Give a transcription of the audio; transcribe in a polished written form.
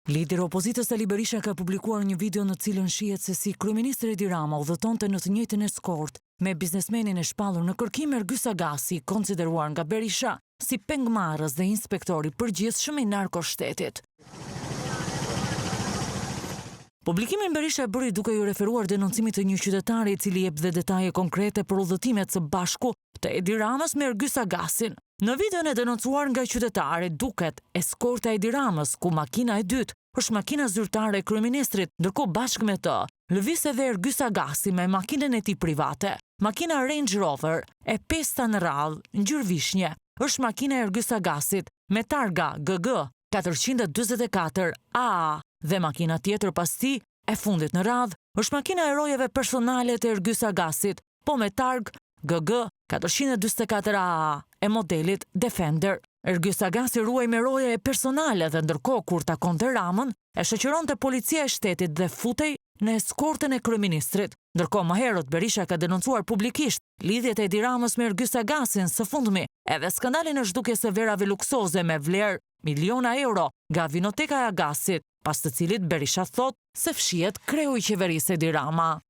Lideri i opozitës Ali Berisha ka publikuar një video në cilën shihet se si kryeministri Edi Rama udhëtonte në të njëjtën eskort me biznesmenin e shpallur në kërkim Ergyes Agasi, konsideruar nga Berisha si pengmarrës dhe inspektori përgjithshëm i narkoshtetit. Publikimin Berisha e bëri duke ju referuar denoncimit të një qytetari i cili jep dhe detaje konkrete për udhëtimet së bashku të Edi Ramës me Ergyes Agasin. Në videon e denoncuar nga qytetari duket eskorta e Edi Ramës, ku makina e dytë është makina zyrtare e kryeministrit, ndërkohë bashkë me të lëviz edhe Ergyes Agasi me makinën e tij private. Makina Range Rover e 5 në radhë ngjyrë vishnje është makina e Ergyes Agasit me targa GG 444 AA dhe makina tjetër pas tij e fundit në radhë është makina e rojeve personale të Ergyes Agasit, po me targë GG 444 AA e modelit Defender. Ergyes Agasi ruaj me roje e personale dhe ndërkohë kur takonte Ramën, e shoqëronte policia e shtetit dhe futej në eskortën e kryeministrit. Ndërkohë më herët Berisha ka denoncuar publikisht lidhjet e Edi Ramës me Ergyes Agasin, së fundmi edhe skandalin e zhdukjes së verave luksoze me vlerë miliona euro nga vinoteka e Agasit, pas të cilit Berisha thot se fshihet kreu i qeverisë Edi Rama.